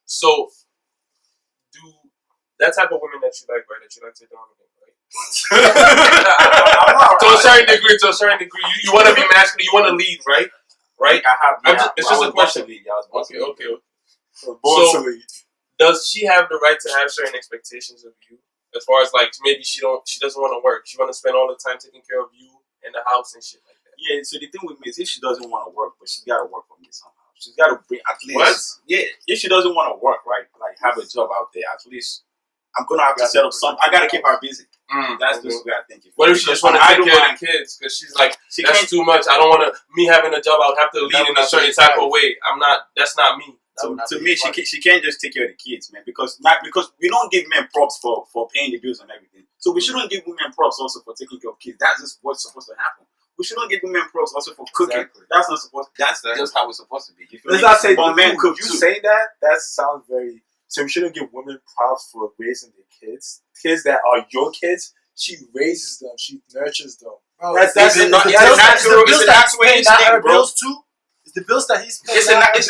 So, do that type of women that you like, right? That you like to dominate, right? To a certain degree, you want to be masculine, you want to lead, right? Right? It's just a question. Okay. So, does she have the right to have certain expectations of you? As far as like maybe she doesn't want to work. She want to spend all the time taking care of you in the house and shit like that. Yeah. So the thing with me is if she doesn't want to work, but she's got to work for me somehow. She's got to bring at least. What? Yeah. If she doesn't want to work, right? Like have a job out there, at least I'm gonna have to set up something. I gotta keep her busy. That's just the way I think. What if she just want to take care of the kids? Because she's like, that's too much. I don't want to. Me having a job, I would have to lead in a certain type of way. I'm not. That's not me. To me, she can't just take care of the kids, man. Because we don't give men props for paying the bills and everything. So we shouldn't give women props also for taking care of kids. That's just what's supposed to happen. We shouldn't give women props also for cooking. Exactly. That's not supposed. That's just how it's supposed to be. Let's not say men cook. You say that sounds very. So we shouldn't give women props for raising their kids. Kids that are your kids, she raises them, she nurtures them. Bro, That's natural. It's a natural instinct, bro. Bills too. It's the bills that he's paying. Are you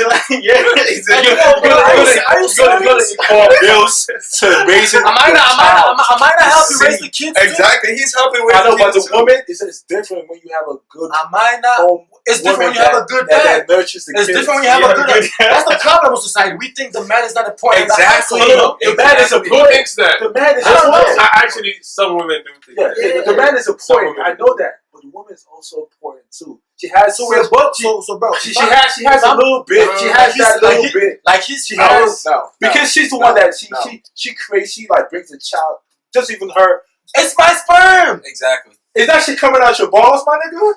serious? Call bills to raising. I might not help you raise the kids. Exactly, he's helping with. I know, but the woman it's different when you have a good. I might not. Home it's different when you have a good dad. That nurtures the it's kids. different when you have a good dad. That's the problem with society. We think the man is not important. Exactly. The man is important. Who thinks that? The man is important. Actually, some women do think that. Yeah, the man is important. I know that. But the woman is also important too. She has so bro. She has a little bit. She has that little bit. Like she has because she's the one that she creates. She like brings a child. Just even her. It's my sperm. Exactly. Is that shit coming out your balls, my nigga?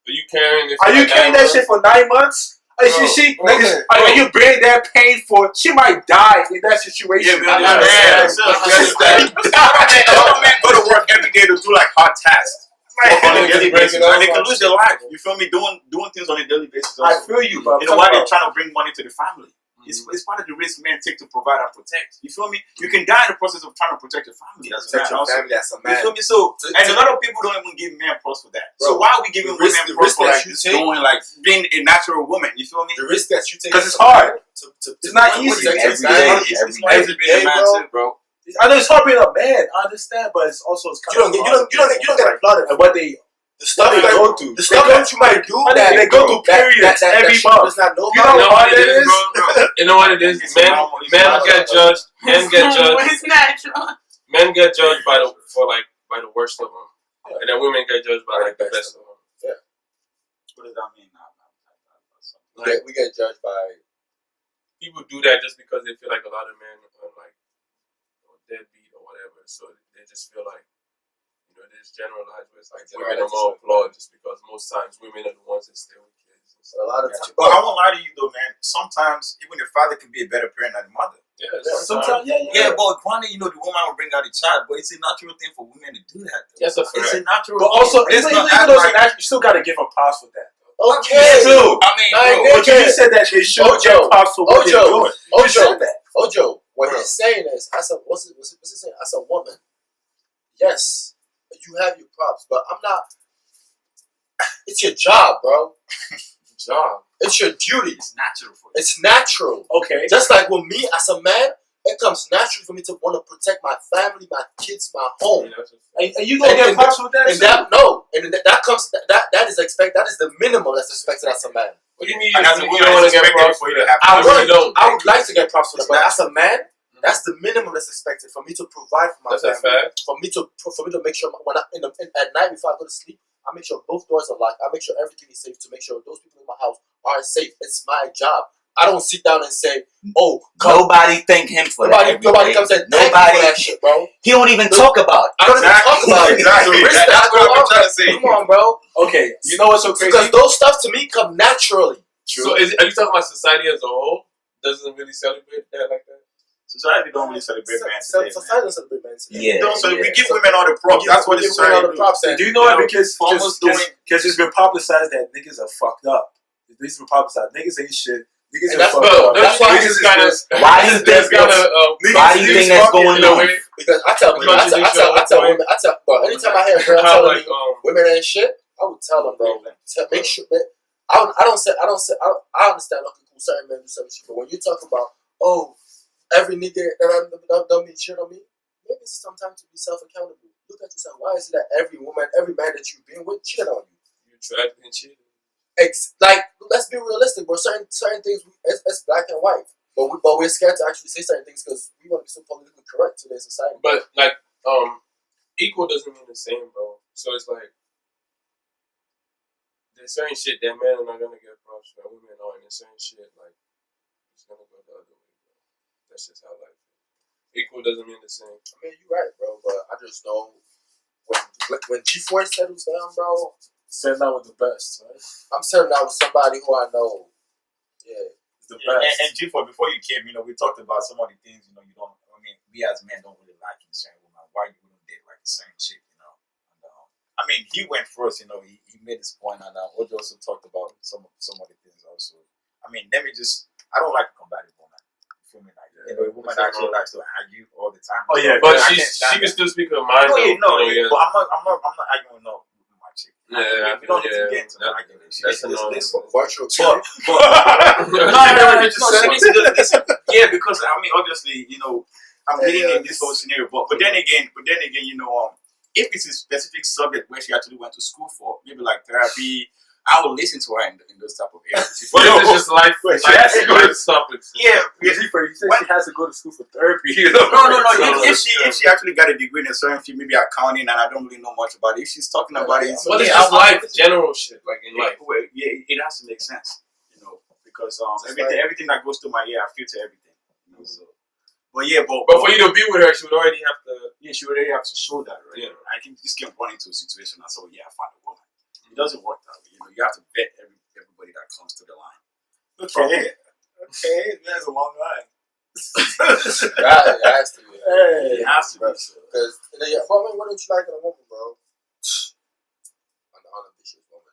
Are you carrying it? Are you carrying that shit for 9 months? Are you bearing that pain for? She might die in that situation. A lot of men go to work every day to do like hard tasks. On a daily basis, and they can lose their life. You feel me? Doing things on a daily basis. Also. I feel you, but you know why they're trying to bring money to the family? It's part of the risk men take to provide and protect. You feel me? You can die in the process of trying to protect your family. Protect your family as a man. You feel me? So, and a lot of people don't even give men props for that. Bro, so why are we giving women props for like doing like being a natural woman? You feel me? The risk that you take because it's hard. It's not easy. It's not easy being a man too, bro. I know it's hard being a man. I understand, but it's also kind of you don't get applauded and what they. The stuff they go through. The stuff that you might do. They go through periods every month. You know what it is, bro? You know what it is? Men get judged. Men get judged. It's natural. Men get judged by the worst of them, and then women get judged by like the best of them. Yeah. What does that mean now? Like, we get judged by people do that just because they feel like a lot of men are like deadbeat or whatever, so they just feel like. This generalized where it's like women are more flawed just because most times women are the ones that stay with kids. So a lot of times, but I won't lie to you though, man. Sometimes even the father can be a better parent than the mother. Sometimes, but granted, the woman will bring out the child, but it's a natural thing for women to do that. Though. Yes, it's a natural. But also, even though you still gotta give them props for that. Okay, too. Bro, you said that they should get props for what they're doing. Ojo, what he's saying is, what's he saying? As a woman, yes. You have your props, but I'm not. It's your job, bro. It's your duty. It's natural for you. It's natural. Okay. Just like with me as a man, it comes naturally for me to want to protect my family, my kids, my home. And you gonna get props for that? And that comes. That is expected. That is the minimum that's expected as a man. What do you mean? And as a woman, you don't want to get props for you to have. I would like to get props for that, but as a man. That's the minimum that's expected for me to provide for my family. For me to make sure when at night before I go to sleep, I make sure both doors are locked. I make sure everything is safe to make sure those people in my house are safe. It's my job. I don't sit down and say, "Oh, nobody thank him for that." Nobody comes and thank me for that shit, bro. He don't even talk about it. I don't even talk about it. Exactly. That's what I'm trying to say. Come on, bro. Okay, you know what's so crazy? Because those stuff to me come naturally. So are you talking about society as a whole? Doesn't really celebrate that like that? Society don't really celebrate men today. Society doesn't celebrate men today. We give women all the props. That's what society do. Do you know it? Because it's been publicized that niggas are fucked up. It's been publicized. Niggas ain't shit. Niggas are fucked up. That's why niggas kind of. Why do you think that's going on? Because I tell women, anytime I hear a girl telling me women ain't shit, I would tell them, bro, make sure. I understand. Okay, cool. Certain men do certain shit, but when you talk about, every nigga that done me cheat on me, maybe it's sometimes to be self-accountable. Look at yourself. Why is it that every woman, every man that you've been with cheated on you? You attracted and cheated. Like, let's be realistic, bro. Certain things, it's black and white. But we're scared to actually say certain things because we want to be so politically correct in today's society. But like, equal doesn't mean the same, bro. So it's like there's certain shit that men are not gonna get props for, women are, and there's certain shit like it's gonna go the other way, bro. That's just how life is. Equal doesn't mean the same. I mean, you're right, bro. But I just know when G4 settles down, bro. Setting out with the best, right? I'm settling out with somebody who I know. Yeah. The best. And G4, before you came, we talked about some of the things, you don't, we as men don't really like in certain women. Why you wouldn't date like the same chick, And, he went first, he made this point, and Ojo also talked about some of the things also. I don't like a combative woman. You feel me? Like, a woman actually likes to argue all the time. Oh, yeah, but she can still speak her mind. Oh, yeah, but I'm not arguing with my chick. Yeah, we don't need to get into that argument. That's virtual. Yeah, because obviously, I'm getting in this whole scenario, but then again, if it's a specific subject where she actually went to school for, maybe like therapy, I will listen to her in those type of areas. But it's just life. She has to go to topics. Yeah, you said she has to go to school for therapy. No. If she actually got a degree in a certain field, maybe accounting, and I don't really know much about it. If she's talking about it, but it's just life, general shit, like in life. Yeah, it has to make sense, because everything that goes to my ear, I filter everything. So. But for you to be with her, she would already have to. Yeah, she would already have to show that, right? Yeah. I can just get run into a situation and say, I found a woman. It doesn't work that way. You have to vet everybody that comes to the line. Okay, that's a long line. It has to be. It has to be. Because, what don't you like in a woman, bro? An unambitious woman.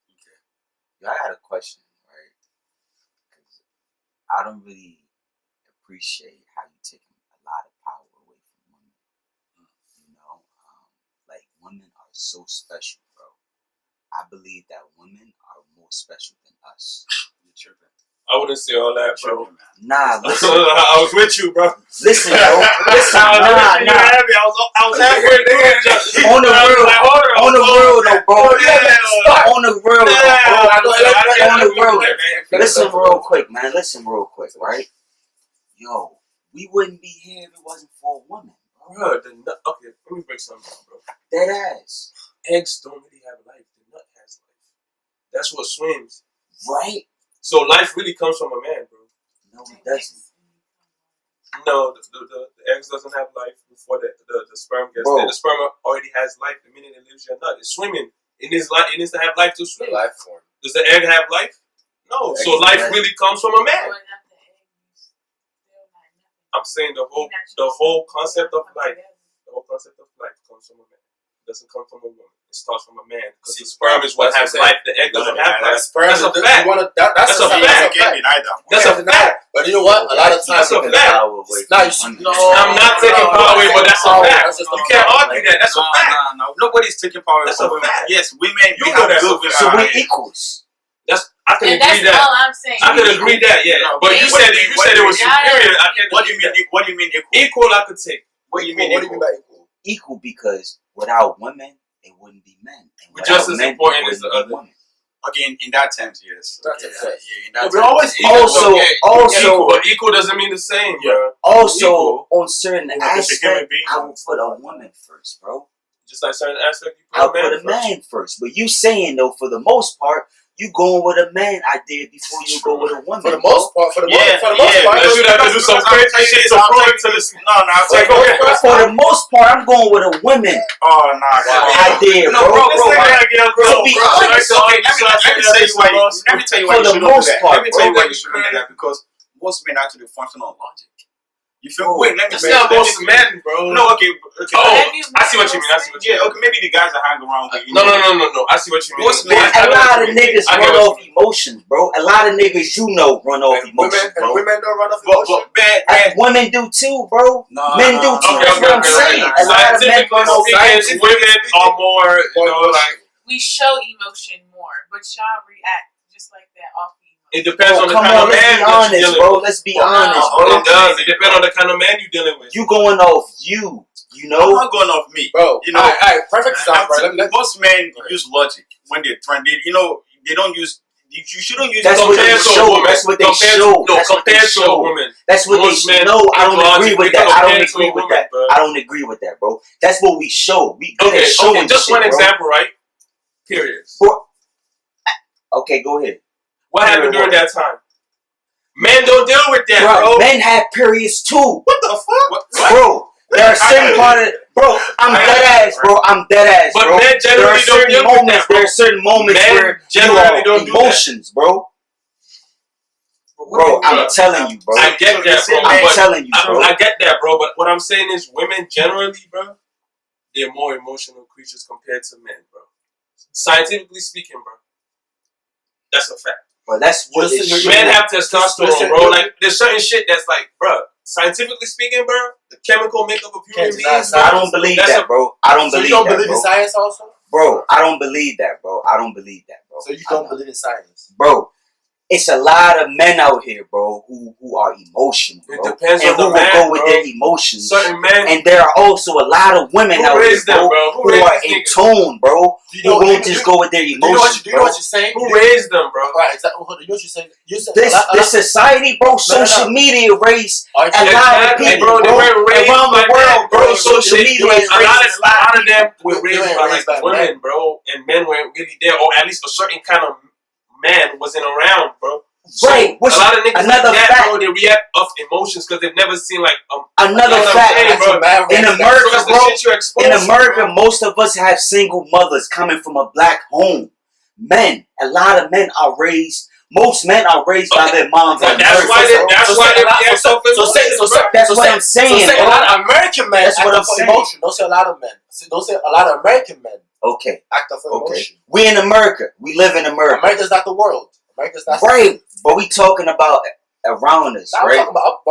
Okay. I had a question, right? Because I don't really appreciate how you take a lot of power away from women. Like, women are so special, bro. I believe that women are more special than us. You're tripping. I wouldn't say all that, bro. Nah, listen. I was with you, bro. Listen, bro. Listen, nah. I was halfway there. On the real, though, bro. On the real, bro. Listen real quick, man. Listen real quick, right? Yo, we wouldn't be here if it wasn't for a woman, bro. Okay, let me break something down, bro. Dead ass. Eggs don't really have life. The nut has life. That's what swims. Right? So life really comes from a man, bro. No, it doesn't. No, the eggs doesn't have life before the sperm gets Bro. there. The sperm already has life the minute it leaves your nut. It's swimming. It needs to have life to swim. Life form. Does the egg have life? No. So life really comes from a man. I'm saying the whole concept of life. The whole concept of life comes from a man. It doesn't come from a woman. It starts from a man. Because the sperm is what has life. The egg doesn't have life. That's a fact. That's a fact. That's a fact. But you know what? A lot of times, that's a fact. No, I'm not taking power away, but that's a fact. You can't argue that. That's a fact. No. Nobody's taking power away. That's a fact. Yes, women. You know that. So we're equals. I can agree that's that. all I'm saying. I can agree that, yeah. But you said it was superior. What do you mean? What do you mean equal? Equal, I could take. What do you mean? What do you mean by equal? Equal because without women, it wouldn't be men. And But just as men, important as the other. women. Okay, in that terms, yes. That's a fact. In that We're terms. always equal, but equal doesn't mean the same, bro. Also, on certain Human aspects, being. I would put a woman first, bro. Just like certain aspects, you I'll put put a man first. But you saying though, for the most part, you going with a man idea before you go with a woman. For the most part, Because you'd have to do some crazy shit to prove it to this. For the most part, I'm going with a woman Oh, nah. idea, bro. Let me tell you why For you the should most do that. part, Let me tell you bro. why you should do that, because most men actually function on logic. You feel? Oh, Wait, let me. That's not most men, bro. No, okay. Oh, I see what you mean. Yeah, okay. Maybe the guys that hang around with you. No. I see what you mean. Most men. A lot of niggas run off emotions, bro. A lot of niggas run off emotions, bro. Women don't run off emotions. Women do too, bro. No, Men do too. That's what I'm saying. A lot of men run off emotions. Women are more, like. We show emotion more, but y'all react just like that off emotion. It depends on the come kind on, of let's man be that you're honest, dealing bro. with. Let's be honest, It bro. does. It depends on the kind of man you're dealing with. You going off you I'm know? not going off me, Bro, you know. all right, perfect example. Right? Most men use logic when they're trying. You know, they don't use. You shouldn't use. That's what they Compared to a show. woman. That's what they Compared to- show. No, That's what they compared to a show. woman. That's what Most they men show. No, I don't use agree logic. with They that. I don't compare to a agree with woman, that. bro. I don't agree with that, bro. That's what we show. We good Okay, at showing just shit, one bro. example, right? Periods. Bro. Okay, go ahead. What happened during that time? Men don't deal with that, bro. Men have periods too. What the fuck? What? Bro, there are certain part of bro. I'm dead ass, bro. I'm dead ass, But bro. men generally don't deal with that, bro. There are certain moments Men where you generally are don't do emotions, bro. Bro, I'm telling you, bro. I get that, bro. I'm but telling you, bro. I get that, bro. But what I'm saying is, women generally, bro, they're more emotional creatures compared to men, bro. Scientifically speaking, bro, that's a fact. But that's what Men have testosterone, bro. Like, there's certain shit that's like, bro, scientifically speaking, bro, the chemical makeup of human beings, bro. I don't believe that, bro. I don't believe that. So you don't believe in science also? Bro, I don't believe that, bro. I don't believe that, bro. So you don't believe in science? Bro, it's a lot of men out here, bro, who are emotional, bro. It depends and on who the will man, go with bro. their emotions. Certain men. And there are also a lot of women out here, bro, who are in tune, bro. Who won't just go with their emotions, Do you know what you're saying? Who raised them, bro? Right, exactly. You know what you're saying? This society, bro, social media raised a lot of people, bro. They weren't raised around the world, bro. Social media is a raised. lot of them were raised by like women, bro, and men weren't really there, or at least a certain kind of man wasn't around, bro. Right. So, a lot of niggas another like that, fact, bro, they react off emotions because they've never seen like another fact, bro. in America, bro, in America, most of us have single mothers coming from a black home. Men, a lot of men are raised. Most men are raised by their moms. But that's why they react so that's what I'm saying. So say a lot of American men That's what I'm act for saying. emotion. Don't say a lot of men. Don't say a lot of American men Okay. act for emotion. We in America. We live in America. America's not the world. America's not right. But we talking about around us, I'm right? talking about, bro.